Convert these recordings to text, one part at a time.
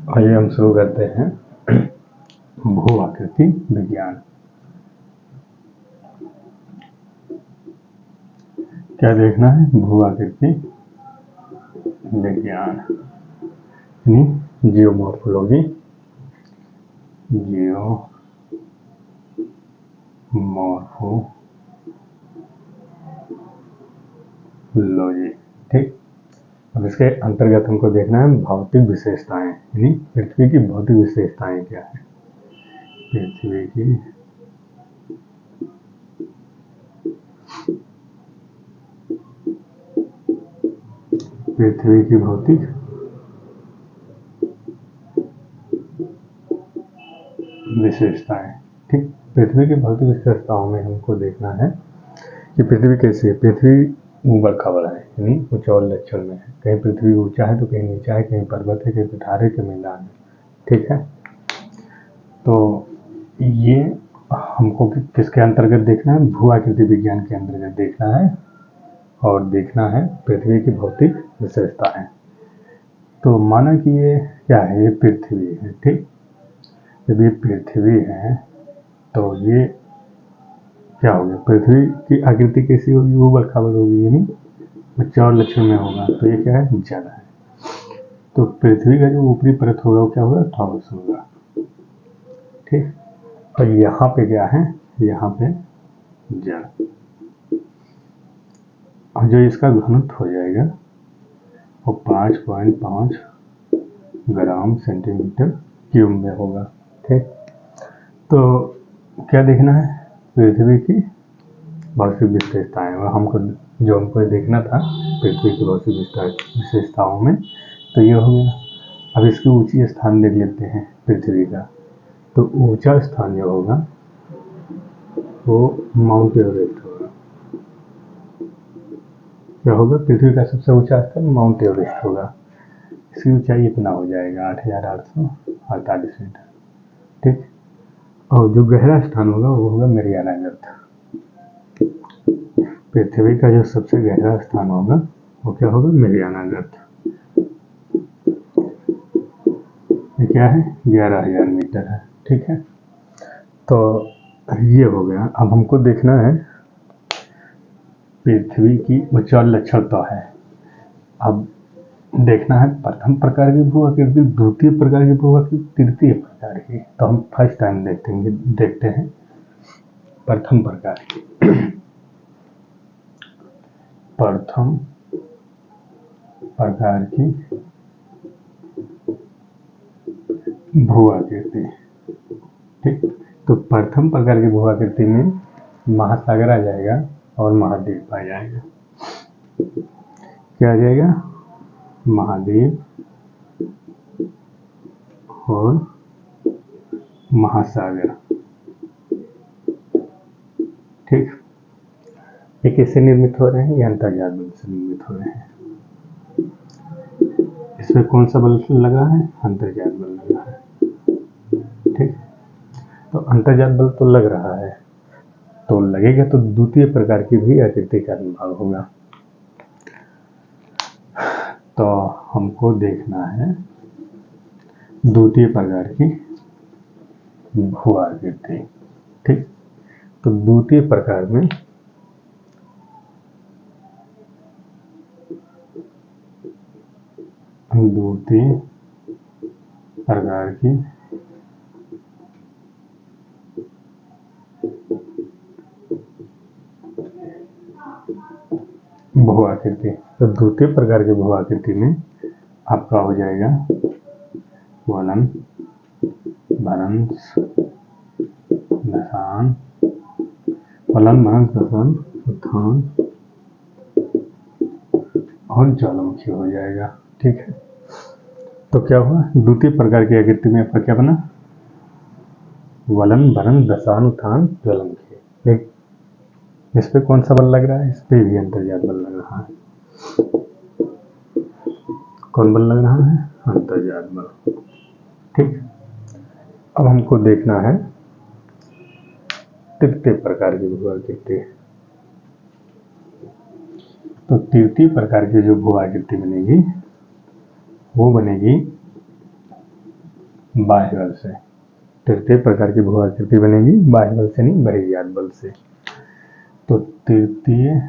आइए हम शुरू करते हैं भू आकृति विज्ञान। क्या देखना है? भू आकृति विज्ञान यानी जियोमॉर्फोलॉजी, जियोमॉर्फोलॉजी। ठीक, अब इसके अंतर्गत हमको देखना है भौतिक विशेषताएं, यानी पृथ्वी की भौतिक विशेषताएं क्या है। पृथ्वी की भौतिक विशेषताएं। ठीक, पृथ्वी की भौतिक विशेषताओं में हमको देखना है कि पृथ्वी कैसी है। पृथ्वी ऊबड़ खाबड़ है, यानी ऊंचाई लक्षण में है। कहीं पृथ्वी ऊंचा है तो कहीं नीचा है, कहीं पर्वत है, कहीं पठारे के मैदान है। ठीक है, तो ये हमको किसके अंतर्गत देखना है? भू आकृति विज्ञान के अंतर्गत देखना है और देखना है पृथ्वी की भौतिक विशेषताएं। तो माना कि ये क्या है? ये पृथ्वी है। ठीक, जब ये पृथ्वी है तो ये क्या हो गया? पृथ्वी की आकृति कैसी होगी? ऊबड़ खाबड़ होगी, यानी ऊंचाई लक्षण में होगा। तो ये क्या है? जल है। तो पृथ्वी का जो ऊपरी परत होगा वो क्या होगा? ठोस होगा। ठीक, और यहाँ पे क्या है? यहाँ पे जल, और जो इसका घनत्व हो जाएगा वो 5.5 ग्राम सेंटीमीटर क्यूब में होगा। ठीक, तो क्या देखना है? पृथ्वी की भौतिक विशेषताएं। हमको देखना था पृथ्वी की भौतिक विशेषताओं में, तो ये हो गया। अब इसकी ऊंची स्थान देख लेते हैं पृथ्वी का। तो ऊंचा स्थान जो होगा वो माउंट एवरेस्ट होगा। क्या होगा? पृथ्वी का सबसे ऊंचा स्थान माउंट एवरेस्ट होगा। इसकी ऊंचाई इतना हो जाएगा 8,848 मीटर। ठीक, और जो गहरा स्थान होगा वो होगा मैरियाना गर्त। पृथ्वी का जो सबसे गहरा स्थान होगा वो क्या होगा? मैरियाना गर्त। ये क्या है? 11,000 मीटर है। ठीक है, तो ये हो गया। अब हमको देखना है पृथ्वी की ऊंचाई लक्षण तो है। अब देखना है प्रथम प्रकार की भू आकृति, द्वितीय प्रकार की भू आकृति, तृतीय प्रकार की। तो हम फर्स्ट टाइम देखते हैं प्रथम प्रकार की। प्रथम प्रकार की भू आकृति। ठीक, तो प्रथम प्रकार की भू आकृति में महासागर आ जाएगा और महाद्वीप आ जाएगा। क्या आ जाएगा? महाद्वीप और महासागर। ठीक, ये किससे निर्मित हो रहे हैं? ये अंतर्जात बल से निर्मित हो रहे हैं। इसमें कौन सा बल लगा है? अंतर्जात बल लगा है। ठीक, तो अंतर्जात बल तो लग रहा है, तो लगेगा तो द्वितीय प्रकार की भी आकृति का निर्माण होगा। तो हमको देखना है द्वितीय प्रकार की भू आकृति। ठीक, तो द्वितीय प्रकार में द्वितीय प्रकार की भू आकृति। तो द्वितीय प्रकार की भू आकृति में आपका हो जाएगा वलन, भ्रंश, दशान, फलन, भ्रंश, दशान, उत्थान और ज्वालामुखी हो जाएगा। ठीक है, तो क्या हुआ? द्वितीय प्रकार की आकृति में आपका क्या बना? वलन, भ्रंश, दशान, उत्थान, ज्वालामुखी। इस पे कौन सा बल लग रहा है? इस पे भी अंतर्जात बल लग रहा है। कौन बल लग रहा है? अंतर्जात बल। ठीक, अब हमको देखना है तृतीय प्रकार की भू आकृति। तो तृतीय प्रकार की जो भू आकृति बनेगी वो बनेगी बाह्य बल से। तृतीय प्रकार की भू आकृति बनेगी बाह्य बल से, नहीं बहिर्जात बल से। तो तृतीय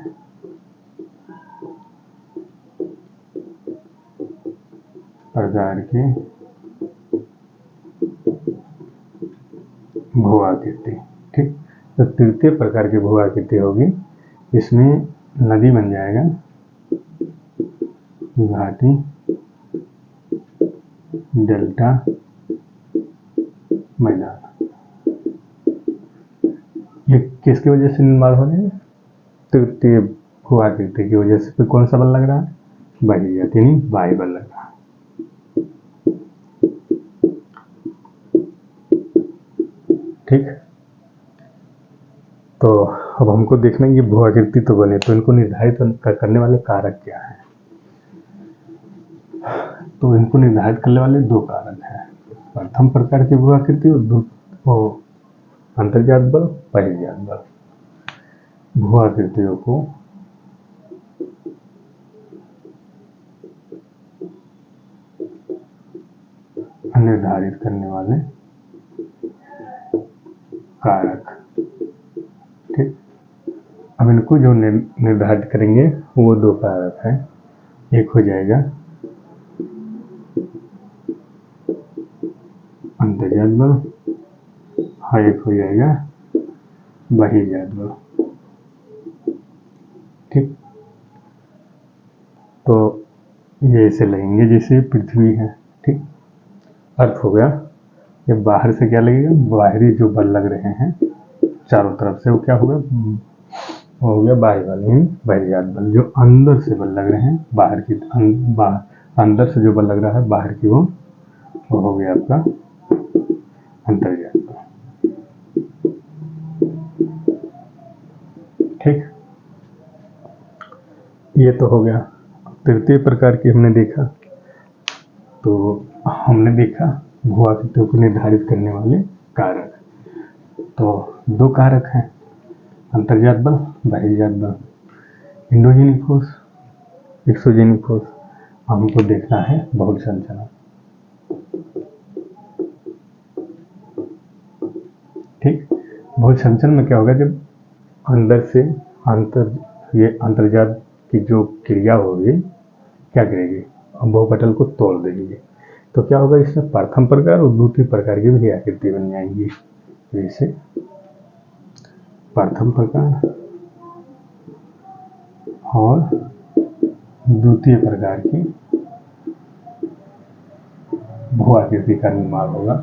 प्रकार की भू आकृति, ठीक। तो तृतीय प्रकार की भू आकृति होगी, इसमें नदी बन जाएगा घाटी, डेल्टा, मैदान। ये किसकी वजह से निर्माण हो रहे हैं? तृतीय भू आकृति की वजह से। फिर कौन सा बल लग रहा है? बहिर्जात यानी बाह्य बल लग रहा है। ठीक, तो अब हमको देखना है ये भू आकृति तो बने, तो इनको निर्धारित करने वाले कारक क्या हैं? तो इनको निर्धारित करने वाले दो कारक हैं, प्रथम प्रकार की भू आकृति और अंतर्जात बल, बहिर्जात बल। भू आकृतियों को निर्धारित करने वाले कारक, ठीक। अब इनको जो निर्धारित करेंगे वो दो कारक हैं, एक हो जाएगा अंतर्जात बल, हाँ एक हो जाएगा बहिर्जात बल, ठीक। तो ये ऐसे लगेंगे जैसे पृथ्वी है, ठीक। अर्थ हो गया, ये बाहर से क्या लगेगा? बाहरी जो बल लग रहे हैं चारों तरफ से, वो क्या होगा? वो हो गया बाह्य बल यानी बहिर्जात बल। जो अंदर से बल लग रहे हैं, बाहर की अंदर से जो बल लग रहा है बाहर की, वो हो गया आपका अंतर्जात बल, ठीक। ये तो हो गया तृतीय प्रकार की हमने देखा। तो हमने देखा भू आकृतियों को निर्धारित करने वाले कारक। तो दो कारक हैं, अंतर्जात बल, बहिर्जात बल। Endogenic force, exogenic force. हमको देखना है बहुल संचलन, ठीक। बहुल संचलन में क्या होगा? जब अंदर से ये अंतर्जात की जो क्रिया होगी क्या करेगी? बहुपटल को तोड़ देगी। तो क्या होगा? इसमें प्रथम प्रकार और द्वितीय प्रकार की भी आकृति बन जाएंगी। जैसे प्रथम प्रकार और द्वितीय प्रकार की भू आकृति का निर्माण होगा।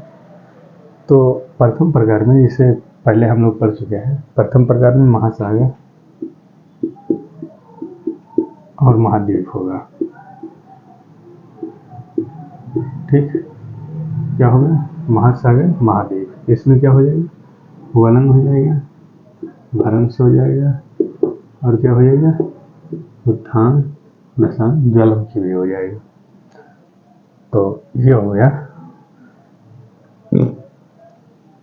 तो प्रथम प्रकार में, इसे पहले हम लोग पढ़ चुके हैं, प्रथम प्रकार में महासागर और महाद्वीप होगा, ठीक। क्या होगा? महासागर, महाद्वीप। इसमें क्या हो जाएगा? वलन हो जाएगा, भ्रंश हो जाएगा, और क्या हो जाएगा? उत्थान, दशान, ज्वालामुखी भी हो जाएगा। तो ये हो गया।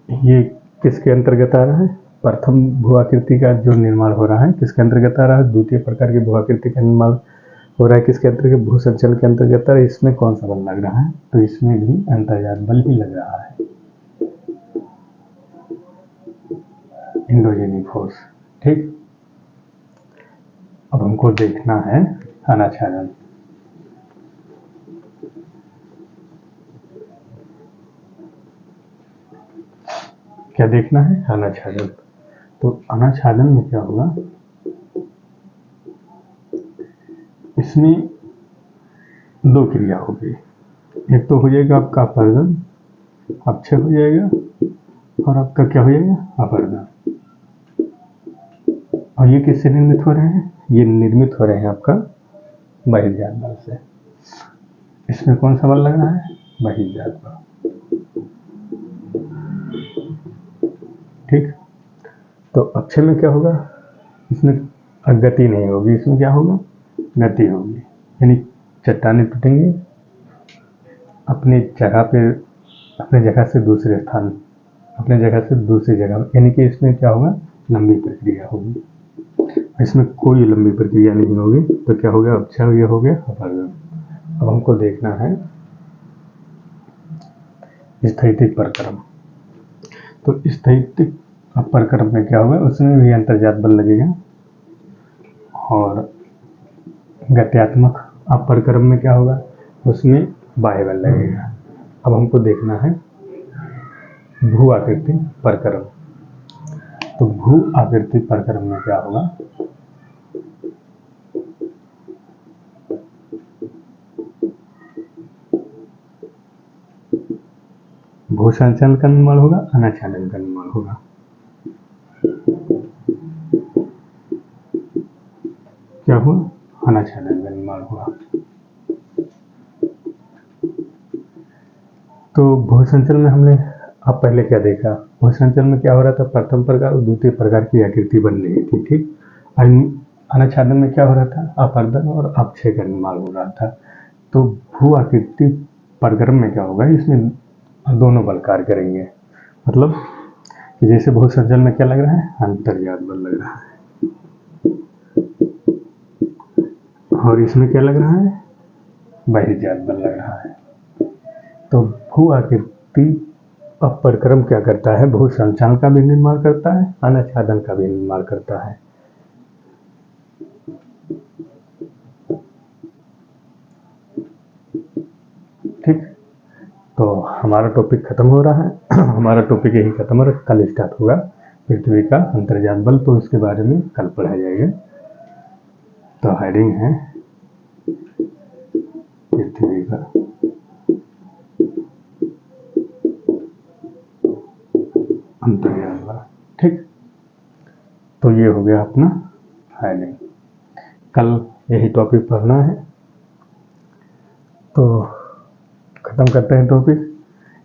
ये किसके अंतर्गत आ रहा है? प्रथम भू आकृति का जो निर्माण हो रहा है किसके अंतर्गत आ रहा है? द्वितीय प्रकार की भू आकृति का निर्माण हो रहा है किसके अंतर्गत? भू संचलन के अंतर्गत आ रहा है। इसमें कौन सा बल लग रहा है? तो इसमें भी अंतर्जात बल ही लग रहा है, इंडोजेनिक फोर्स, ठीक। अब हमको देखना है अनाच्छादन। क्या देखना है? अनाच्छादन। तो अनाच्छादन में क्या होगा? इसमें दो क्रिया होगी, एक तो हो जाएगा आपका अपरदन, अपक्षय हो जाएगा, और आपका क्या हो जाएगा? अपरदन। और ये किससे निर्मित हो रहे हैं? ये निर्मित हो रहे हैं आपका बहिर्जात बल से। इसमें कौन सा बल लग रहा है? बहिर्जात बल, ठीक। तो अक्षय में क्या होगा? इसमें गति नहीं होगी, इसमें क्या होगा? गति होगी, यानी चट्टानें टूटेंगी अपनी जगह पे, अपने जगह से दूसरे स्थान, अपने जगह से दूसरी जगह, यानी कि इसमें क्या होगा, लंबी प्रक्रिया होगी। इसमें कोई लंबी प्रक्रिया नहीं होगी, तो क्या हो गया, अपक्षय ये हो गया अपवर्गन। अब हमको देखना है स्थैतिक परक्रम। तो स्थैतिक परक्रम में क्या होगा, उसमें भी अंतर्जात बल लगेगा, और गत्यात्मक अपरक्रम में क्या होगा, उसमें बाह्य बल लगेगा। अब हमको देखना है भू आकृति परक्रम। तो भू आकृति परक्रम में क्या होगा, भू संचलन का निर्माण होगा, अनाच्छादन का निर्माण होगा। क्या हुआ, अनाच्छादन का निर्माण हुआ। तो भू संचलन में हमने अब पहले क्या देखा, भू संचलन में क्या हो रहा था, प्रथम प्रकार और द्वितीय प्रकार की आकृति बन रही थी, ठीक। अनाच्छादन में क्या हो रहा था, अपर्दन और अपक्षय का निर्माण हो रहा था। तो भू आकृति परक्रम में क्या होगा, इसमें दोनों बल कार्य करेंगे, मतलब कि जैसे भू संचलन में क्या लग रहा है, अंतर्जात बल लग रहा है, और इसमें क्या लग रहा है, बहिर्जात बल लग रहा है। तो भू आकृति अपरक्रम क्या करता है, भू संचलन का भी निर्माण करता है, अनाच्छादन का भी निर्माण करता है। ठीक, तो हमारा टॉपिक खत्म हो रहा है। हमारा टॉपिक यही खत्म हो रहा है, कल स्टार्ट होगा पृथ्वी का अंतर्जात बल, तो इसके बारे में कल पढ़ा जाएगा। तो हेडिंग है पृथ्वी का अंतर्जात बल, ठीक। तो ये हो गया अपना हेडिंग, कल यही टॉपिक पढ़ना है। तो खत्म करते हैं टॉपिक,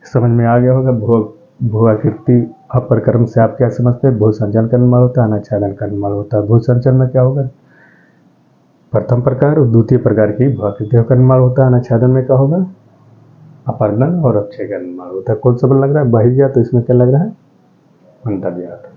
समझ में आ गया होगा। भू आकृति अपरक्रम से आप क्या समझते हैं, भू संचलन का निर्माण होता है, अनाच्छादन का निर्माण होता है। भू संचलन में क्या होगा, प्रथम प्रकार और द्वितीय प्रकार की भू आकृतियों का निर्माण होता है। अनाच्छादन में क्या होगा, अपर्दन और अपक्षय का निर्माण होता है। कौन सा बल लग रहा है, बहिर्जात, तो इसमें क्या लग रहा है, अंतर्जात।